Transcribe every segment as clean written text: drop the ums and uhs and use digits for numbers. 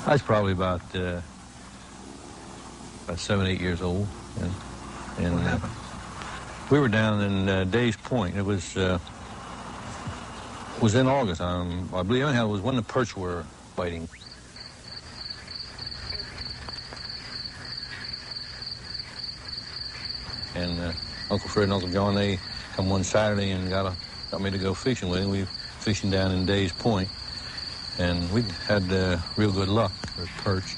I was probably about 7, 8 years old, and we were down in Days Point. It was in August. I believe anyhow it was when the perch were biting. And Uncle Fred and Uncle John, they come one Saturday and got me to go fishing with them. We were fishing down in Days Point, and we had real good luck with perch.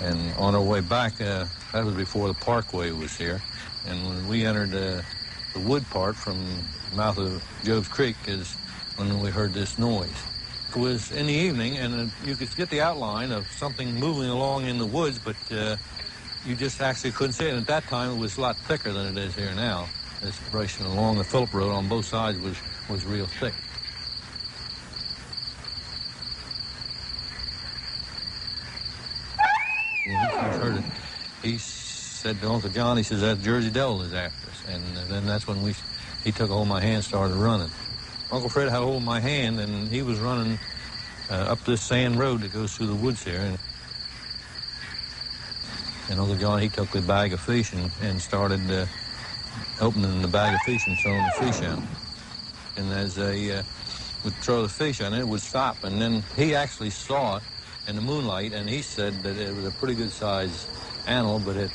And on our way back, that was before the parkway was here. And when we entered the wood part from the mouth of Job's Creek is when we heard this noise. It was in the evening, and you could get the outline of something moving along in the woods, but you just actually couldn't see it. And at that time, it was a lot thicker than it is here now. This brush along the Phillip Road on both sides was real thick. He said to Uncle John, he says, that Jersey Devil is after us. And then that's when he took a hold of my hand and started running. Uncle Fred had a hold of my hand, and he was running up this sand road that goes through the woods here. And Uncle John, he took the bag of fish and started opening the bag of fish and throwing the fish out. And as they would throw the fish on it, it would stop. And then he actually saw it in the moonlight, and he said that it was a pretty good size animal, but it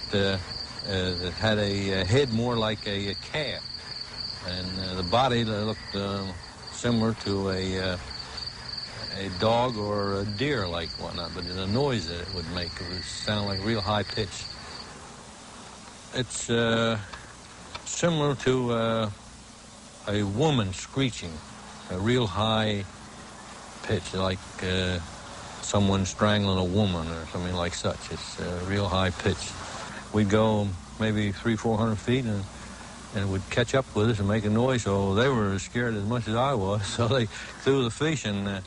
had a head more like a calf, and the body looked similar to a dog or a deer like whatnot, but the noise that it would make, it would sound like real high pitch. It's similar to a woman screeching, a real high pitch, like someone strangling a woman or something like such. It's real high pitch. We'd go maybe 300-400 feet and it would catch up with us and make a noise, so they were scared as much as I was, so they threw the fish. And the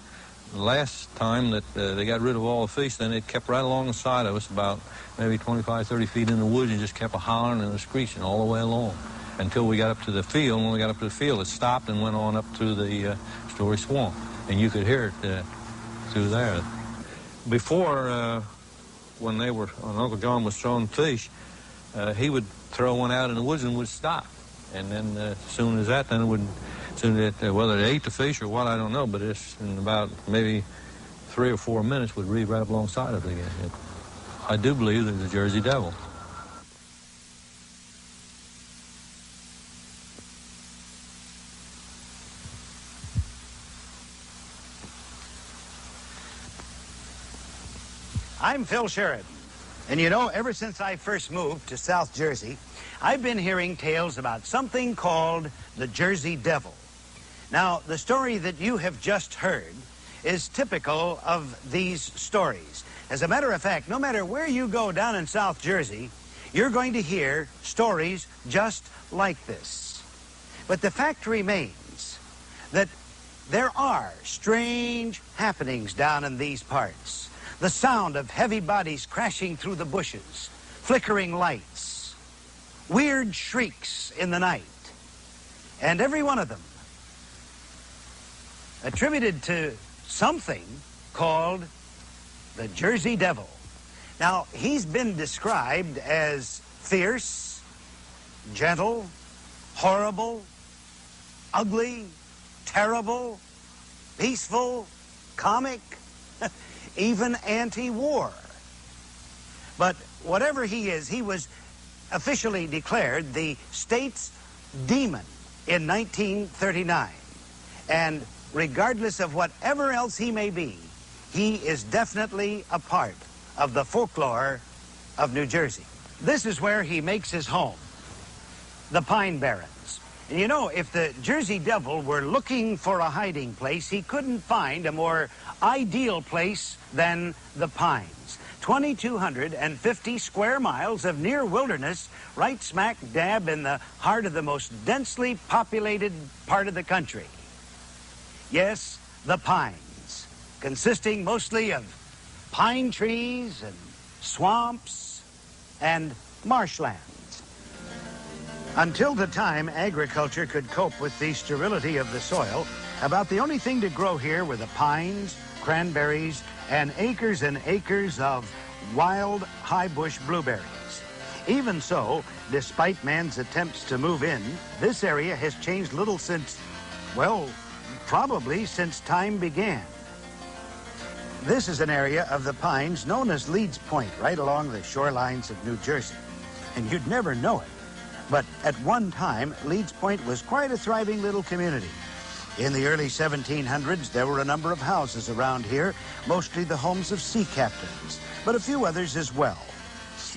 last time that they got rid of all the fish, then it kept right alongside of us about maybe 25-30 feet in the woods, and just kept a hollering and a screeching all the way along until we got up to the field. When we got up to the field, it stopped and went on up through the Story Swamp, and you could hear it through there. Before, when Uncle John was throwing fish, he would throw one out in the woods and would stop. And then as soon as that, then it would, whether it ate the fish or what, I don't know, but it's in about maybe 3 or 4 minutes would be right up alongside of it again. I do believe there's a Jersey Devil. I'm Phil Sheridan, and you know, ever since I first moved to South Jersey, I've been hearing tales about something called the Jersey Devil. Now, the story that you have just heard is typical of these stories. As a matter of fact, no matter where you go down in South Jersey, you're going to hear stories just like this. But the fact remains that there are strange happenings down in these parts. The sound of heavy bodies crashing through the bushes, flickering lights, weird shrieks in the night, and every one of them attributed to something called the Jersey Devil. Now, he's been described as fierce, gentle, horrible, ugly, terrible, peaceful, comic, even anti-war. But whatever he is, he was officially declared the state's demon in 1939. And regardless of whatever else he may be, he is definitely a part of the folklore of New Jersey. This is where he makes his home, the Pine Barrens. And you know, if the Jersey Devil were looking for a hiding place, he couldn't find a more ideal place than the Pines. 2,250 square miles of near wilderness, right smack dab in the heart of the most densely populated part of the country. Yes, the pines, consisting mostly of pine trees and swamps and marshlands. Until the time agriculture could cope with the sterility of the soil, about the only thing to grow here were the pines, cranberries, and acres of wild high bush blueberries. Even so, despite man's attempts to move in, this area has changed little since, well, probably since time began. This is an area of the pines known as Leeds Point, right along the shorelines of New Jersey. And you'd never know it. But at one time, Leeds Point was quite a thriving little community. In the early 1700s, there were a number of houses around here, mostly the homes of sea captains, but a few others as well.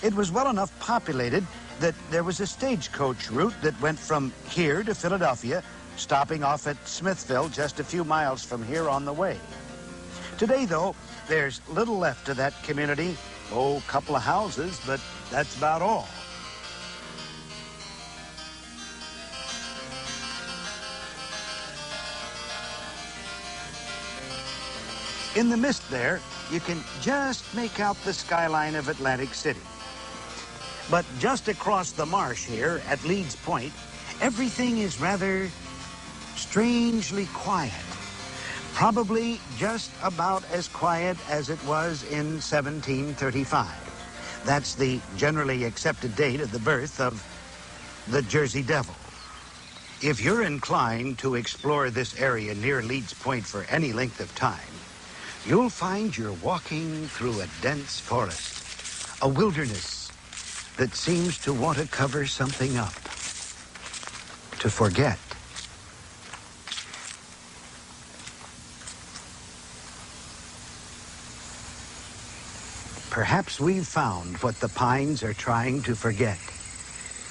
It was well enough populated that there was a stagecoach route that went from here to Philadelphia, stopping off at Smithville just a few miles from here on the way. Today, though, there's little left of that community. Oh, a couple of houses, but that's about all. In the mist there, you can just make out the skyline of Atlantic City. But just across the marsh here at Leeds Point, everything is rather strangely quiet. Probably just about as quiet as it was in 1735. That's the generally accepted date of the birth of the Jersey Devil. If you're inclined to explore this area near Leeds Point for any length of time, you'll find you're walking through a dense forest, a wilderness that seems to want to cover something up, to forget. Perhaps we've found what the pines are trying to forget.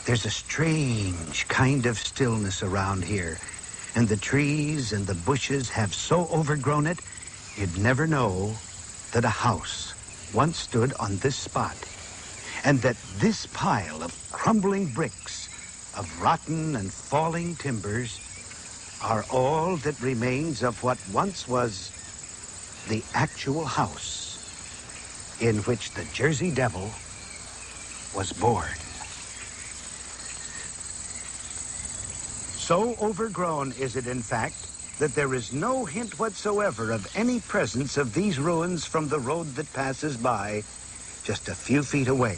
There's a strange kind of stillness around here, and the trees and the bushes have so overgrown it, you'd never know that a house once stood on this spot, and that this pile of crumbling bricks, of rotten and falling timbers, are all that remains of what once was the actual house in which the Jersey Devil was born. So overgrown is it, in fact, that there is no hint whatsoever of any presence of these ruins from the road that passes by just a few feet away.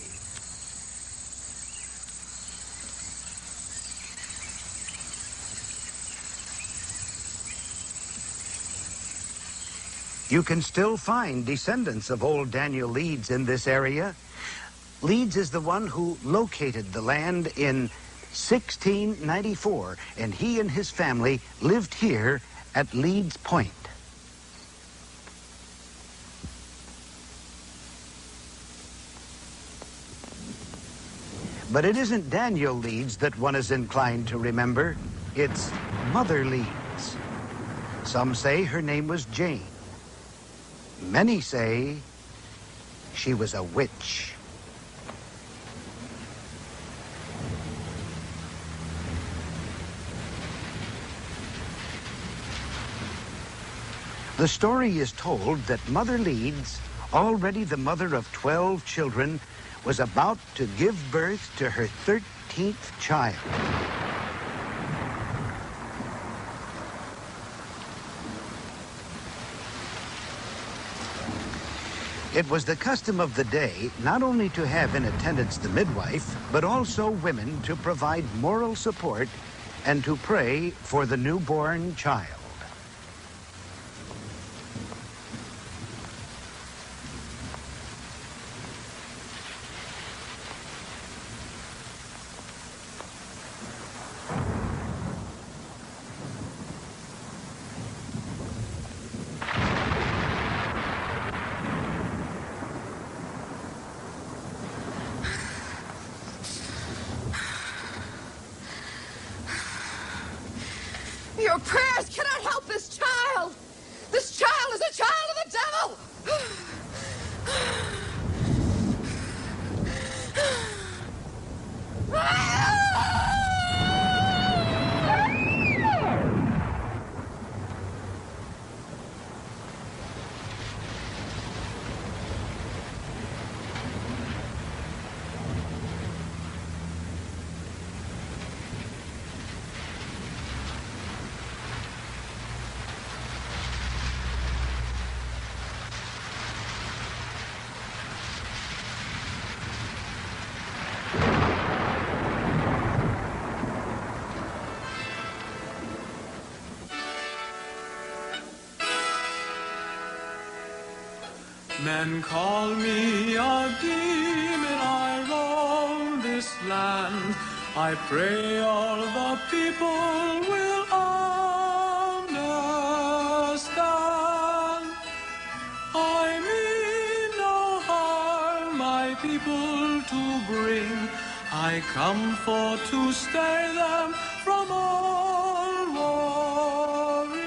You can still find descendants of old Daniel Leeds in this area. Leeds is the one who located the land in 1694, and he and his family lived here at Leeds Point. But it isn't Daniel Leeds that one is inclined to remember. It's Mother Leeds. Some say her name was Jane. Many say she was a witch. The story is told that Mother Leeds, already the mother of 12 children, was about to give birth to her 13th child. It was the custom of the day not only to have in attendance the midwife, but also women to provide moral support and to pray for the newborn child. Your prayers cannot help this child. This child is a child of the devil. Men call me a demon, I roam this land. I pray all the people will understand. I mean no harm, my people to bring. I come for to stay them from all warring.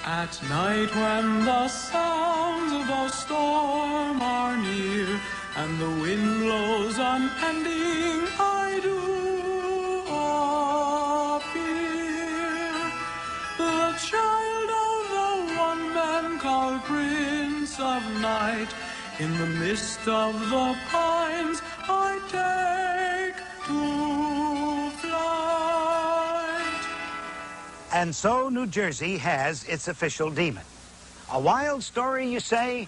At night when the sounds of a storm are near, and the wind blows unending, I do appear. The child of the one man called Prince of Night, in the midst of the pines I take to flight. And so New Jersey has its official demon. A wild story, you say?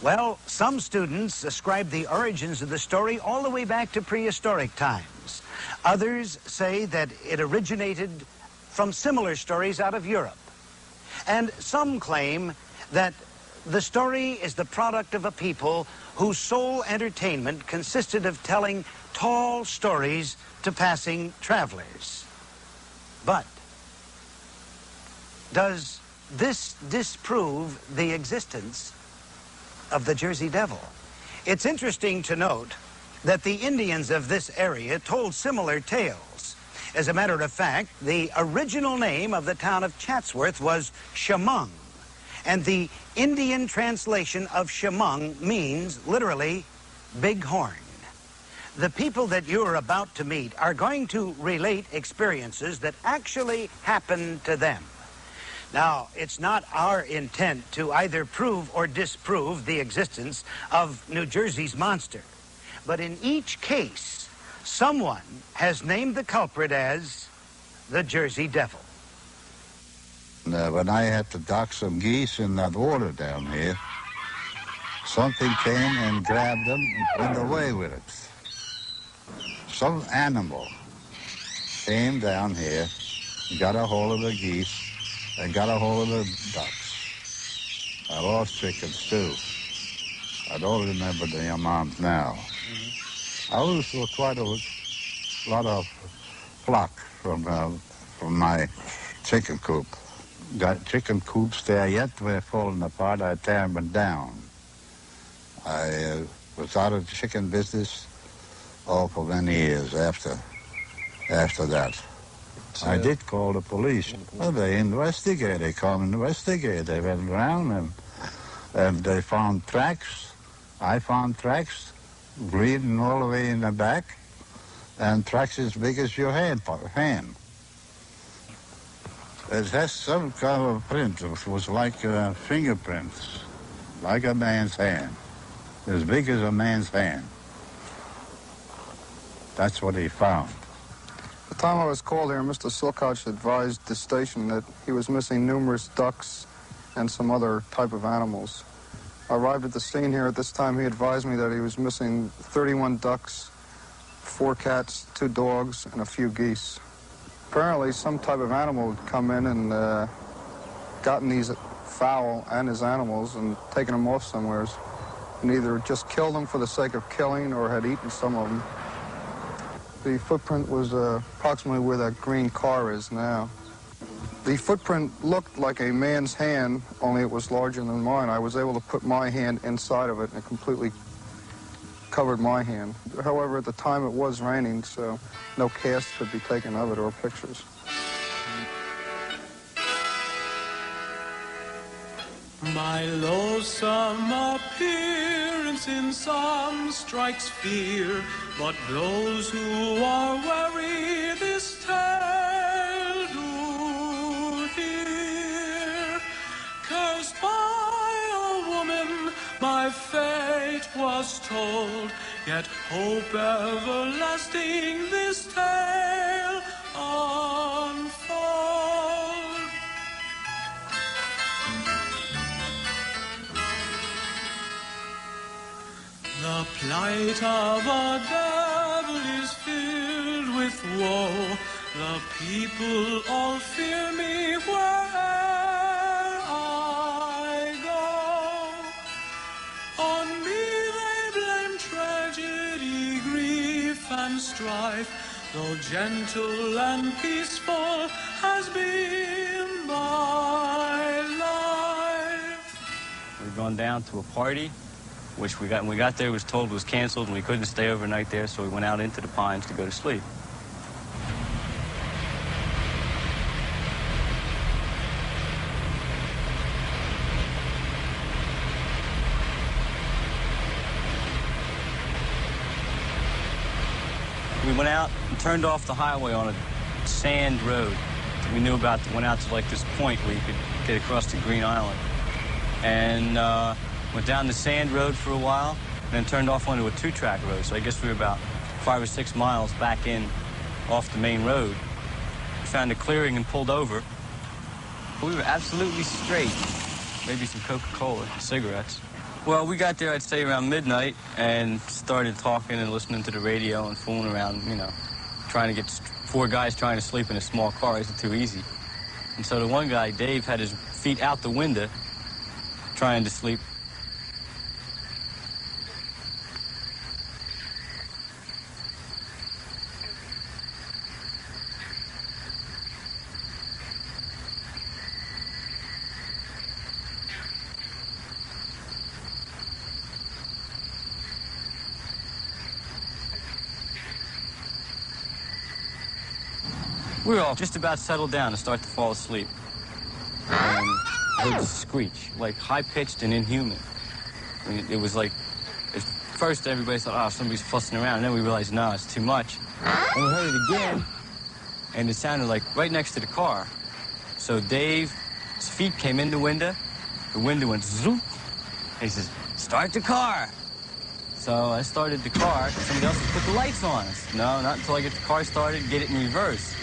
Well, some students ascribe the origins of the story all the way back to prehistoric times. Others say that it originated from similar stories out of Europe. And some claim that the story is the product of a people whose sole entertainment consisted of telling tall stories to passing travelers. But does this disprove the existence of the Jersey Devil? It's interesting to note that the Indians of this area told similar tales. As a matter of fact, the original name of the town of Chatsworth was Chemung, and the Indian translation of Chemung means literally big horn. The people that you're about to meet are going to relate experiences that actually happened to them. Now, it's not our intent to either prove or disprove the existence of New Jersey's monster. But in each case, someone has named the culprit as the Jersey Devil. When I had to dock some geese in that water down here, something came and grabbed them and went away with it. Some animal came down here, got a hold of the geese, and got a hold of the ducks. I lost chickens too. I don't remember the amount now. I lose quite a lot of flock from my chicken coop. Got chicken coops there yet, they're falling apart. I tear them down. I was out of the chicken business for many years after that. I did call the police. Well, they investigate. They come investigate. They went around and they found tracks. I found tracks bleeding all the way in the back, and tracks as big as your hand. It has some kind of print. It was like fingerprints, like a man's hand, as big as a man's hand. That's what he found. The time I was called here, Mr. Silkoch advised the station that he was missing numerous ducks and some other type of animals. I arrived at the scene here at this time. He advised me that he was missing 31 ducks, 4 cats, 2 dogs, and a few geese. Apparently, some type of animal had come in and gotten these fowl and his animals and taken them off somewhere, and either just killed them for the sake of killing or had eaten some of them. The footprint was approximately where that green car is now. The footprint looked like a man's hand, only it was larger than mine. I was able to put my hand inside of it, and it completely covered my hand. However, at the time it was raining, so no casts could be taken of it or pictures. My loathsome appearance in some strikes fear, but those who are weary this tale do hear. Cursed by a woman, my fate was told, yet hope everlasting this tale unfold. The plight of a devil is filled with woe. The people all fear me where'er I go. On me they blame tragedy, grief, and strife, though gentle and peaceful has been my life. We'd gone down to a party, which when we got there, was told was canceled, and we couldn't stay overnight there, so we went out into the pines to go to sleep. We went out and turned off the highway on a sand road we knew about that went out to like this point where you could get across to Green Island. And went down the sand road for a while, and then turned off onto a 2-track road. So I guess we were about 5 or 6 miles back in off the main road. We found a clearing and pulled over. We were absolutely straight. Maybe some Coca-Cola, cigarettes. Well, we got there, I'd say, around midnight, and started talking and listening to the radio and fooling around, you know, trying to get 4 guys trying to sleep in a small car isn't too easy. And so the one guy, Dave, had his feet out the window, trying to sleep. We were all just about settled down to start to fall asleep. And I heard a screech, like high-pitched and inhuman. I mean, it was like, at first everybody thought, oh, somebody's fussing around. And then we realized, no, it's too much. And we heard it again, and it sounded like right next to the car. So Dave's feet came in the window went zoop, and he says, start the car. So I started the car, and somebody else put the lights on. No, not until I get the car started, get it in reverse.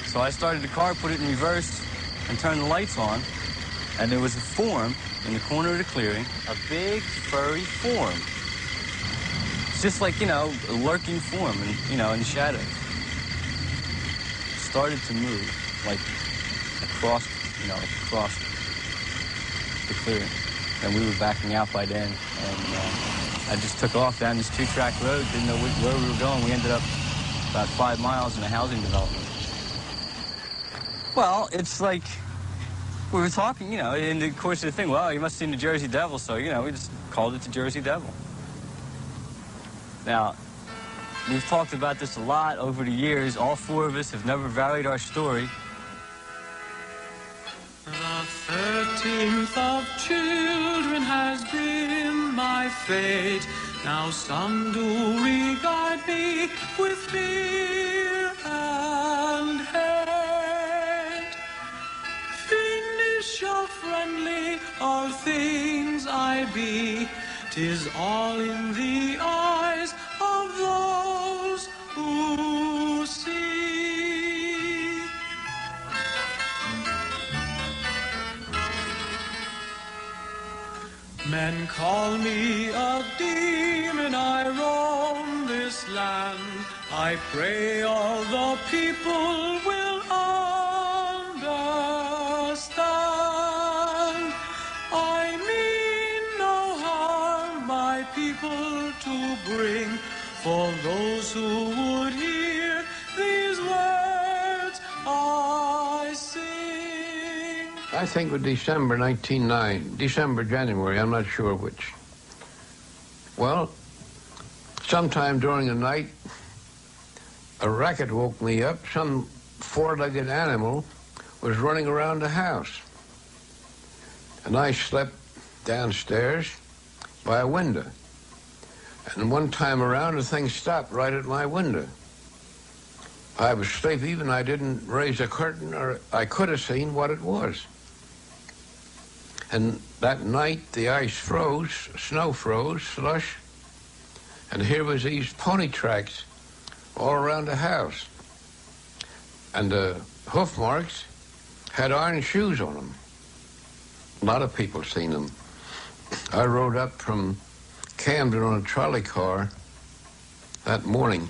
So I started the car, put it in reverse, and turned the lights on, and there was a form in the corner of the clearing, a big, furry form. It's just like, you know, a lurking form, in the shadows. Started to move, like across the clearing. And we were backing out by then, and I just took off down this 2-track road, didn't know where we were going. We ended up about 5 miles in a housing development. Well, it's like, we were talking, you know, in the course of the thing, well, you must have seen the Jersey Devil, so, you know, we just called it the Jersey Devil. Now, we've talked about this a lot over the years. All 4 of us have never varied our story. The 13th of children has been my fate. Now some do regard me with fear and hate. Fiendish or friendly, all things I be. 'Tis all in the eyes of those who see. Men call me a demon, I roam this land. I pray all the people will understand. I mean no harm, my people to bring, for those who would hear these words I sing. I think it was December 1909, January, I'm not sure which. Well, sometime during the night, a racket woke me up. Some 4-legged animal was running around the house. And I slept downstairs by a window. And one time around, the thing stopped right at my window. I was asleep, even I didn't raise a curtain, or I could have seen what it was. And that night, the ice froze, snow froze, slush, and here was these pony tracks all around the house. And the hoof marks had iron shoes on them. A lot of people seen them. I rode up from Camden on a trolley car that morning,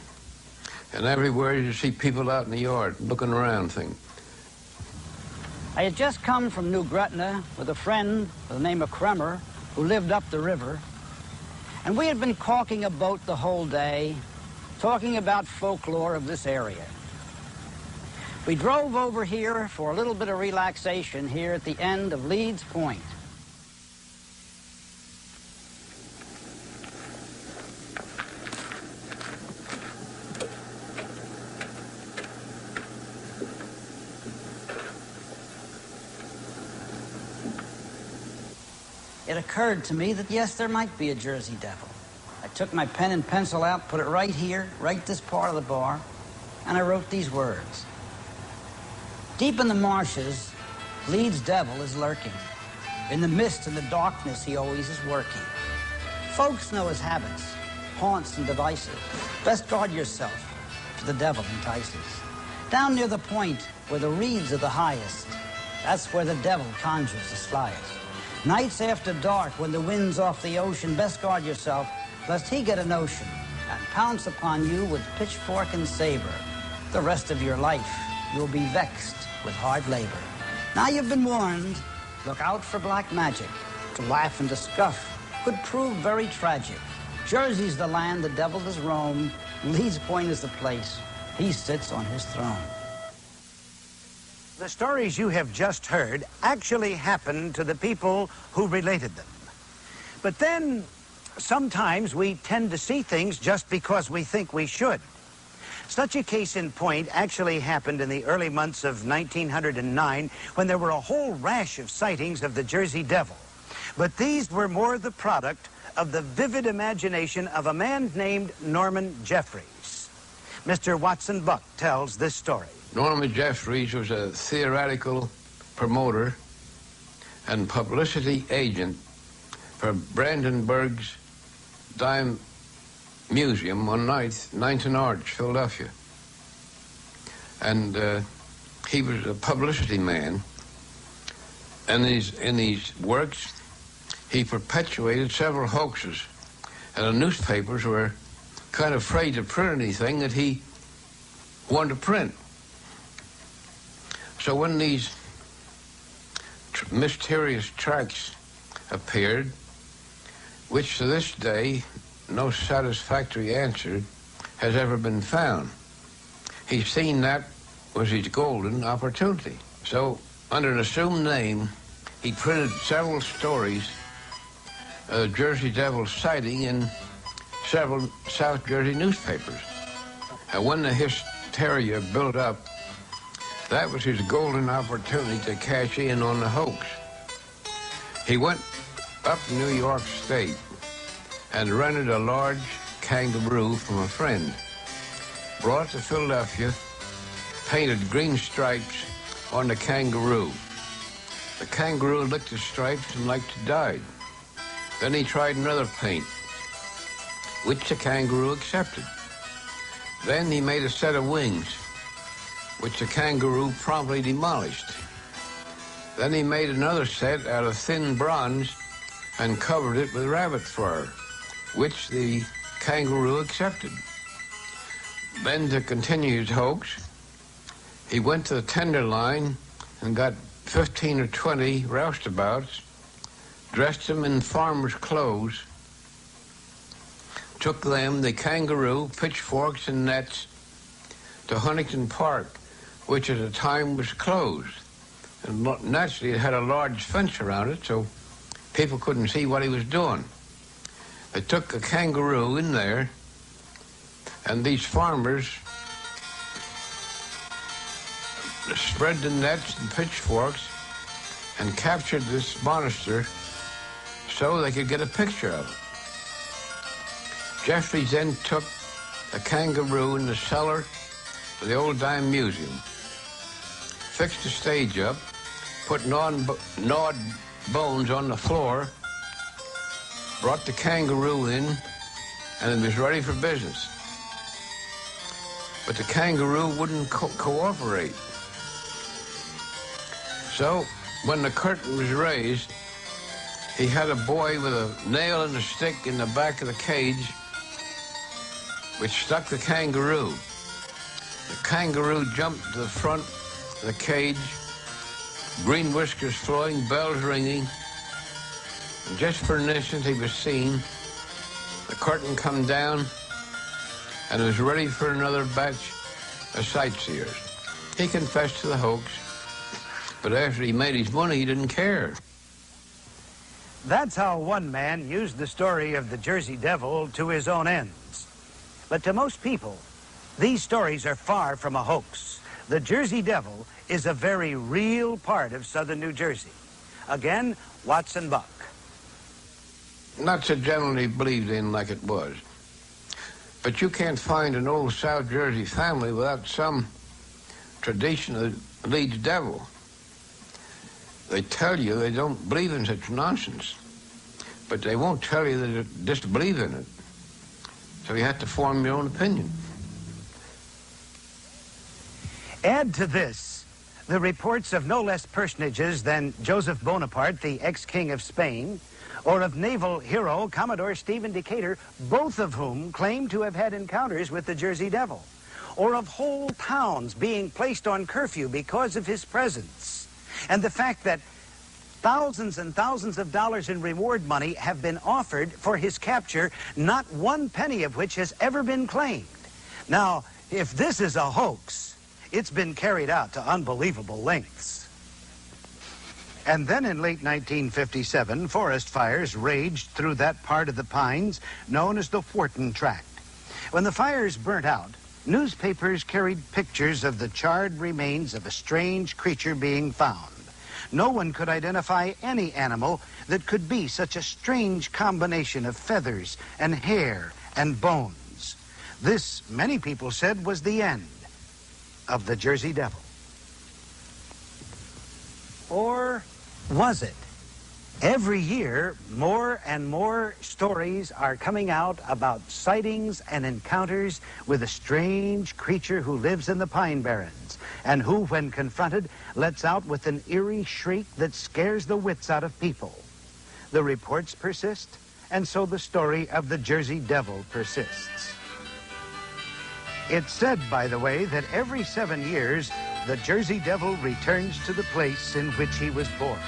And everywhere you see people out in the yard looking around thing. I had just come from New Gretna with a friend by the name of Kremer, who lived up the river. And we had been caulking a boat the whole day, talking about folklore of this area. We drove over here for a little bit of relaxation here at the end of Leeds Point. It occurred to me that, yes, there might be a Jersey Devil. I took my pen and pencil out, put it right here, right this part of the bar, and I wrote these words. Deep in the marshes, Leeds' devil is lurking. In the mist and the darkness, he always is working. Folks know his habits, haunts and devices. Best guard yourself, for the devil entices. Down near the point where the reeds are the highest, that's where the devil conjures the slyest. Nights after dark, when the wind's off the ocean, best guard yourself, lest he get a notion and pounce upon you with pitchfork and saber. The rest of your life, you'll be vexed with hard labor. Now you've been warned, look out for black magic. To laugh and to scuff could prove very tragic. Jersey's the land the devil does roam. Leeds Point is the place he sits on his throne. The stories you have just heard actually happened to the people who related them. But then, sometimes we tend to see things just because we think we should. Such a case in point actually happened in the early months of 1909 when there were a whole rash of sightings of the Jersey Devil. But these were more the product of the vivid imagination of a man named Norman Jeffries. Mr. Watson Buck tells this story. Norman Jeffries was a theoretical promoter and publicity agent for Brandenburg's Dime Museum on 9th and Arch, Philadelphia. And he was a publicity man. And in these works, he perpetuated several hoaxes. And the newspapers were kind of afraid to print anything that he wanted to print. So when these mysterious tracts appeared, which to this day no satisfactory answer has ever been found, he's seen that was his golden opportunity. So under an assumed name, he printed several stories of Jersey Devil sighting in several South Jersey newspapers. And when the hysteria built up, that was his golden opportunity to cash in on the hoax. He went up New York State and rented a large kangaroo from a friend, brought it to Philadelphia, painted green stripes on the kangaroo. The kangaroo licked the stripes and like to died. Then he tried another paint, which the kangaroo accepted. Then he made a set of wings, which the kangaroo promptly demolished. Then he made another set out of thin bronze and covered it with rabbit fur, which the kangaroo accepted. Then, to continue his hoax, he went to the Tenderloin and got 15 or 20 roustabouts, dressed them in farmers' clothes, took them, the kangaroo, pitchforks and nets, to Huntington Park, which at the time was closed. And naturally it had a large fence around it, so people couldn't see what he was doing. They took a kangaroo in there, and these farmers spread the nets and pitchforks and captured this monster so they could get a picture of it. Jeffries then took a kangaroo in the cellar of the old Dime Museum, fixed the stage up, put gnawed bones on the floor, brought the kangaroo in, and it was ready for business. But the kangaroo wouldn't cooperate. So when the curtain was raised, he had a boy with a nail and a stick in the back of the cage, which stuck the kangaroo. The kangaroo jumped to the front of the cage, green whiskers flowing, bells ringing. And just for an instant he was seen. The curtain come down and was ready for another batch of sightseers. He confessed to the hoax, but after he made his money, he didn't care. That's how one man used the story of the Jersey Devil to his own ends. But to most people, these stories are far from a hoax. The Jersey Devil is a very real part of southern New Jersey. Again, Watson Buck. Not so generally believed in like it was. But you can't find an old South Jersey family without some tradition of the Leeds Devil. They tell you they don't believe in such nonsense, but they won't tell you that they disbelieve in it. So you have to form your own opinion. Add to this the reports of no less personages than Joseph Bonaparte, the ex-king of Spain, or of naval hero Commodore Stephen Decatur, both of whom claim to have had encounters with the Jersey Devil, or of whole towns being placed on curfew because of his presence, and the fact that thousands and thousands of dollars in reward money have been offered for his capture, not one penny of which has ever been claimed. Now, if this is a hoax, it's been carried out to unbelievable lengths. And then in late 1957, forest fires raged through that part of the pines known as the Wharton Tract. When the fires burnt out, newspapers carried pictures of the charred remains of a strange creature being found. No one could identify any animal that could be such a strange combination of feathers and hair and bones. This, many people said, was the end of the Jersey Devil. Or was it? Every year, more and more stories are coming out about sightings and encounters with a strange creature who lives in the Pine Barrens, and who, when confronted, lets out with an eerie shriek that scares the wits out of people. The reports persist, and so the story of the Jersey Devil persists. It's said, by the way, that every 7 years, the Jersey Devil returns to the place in which he was born.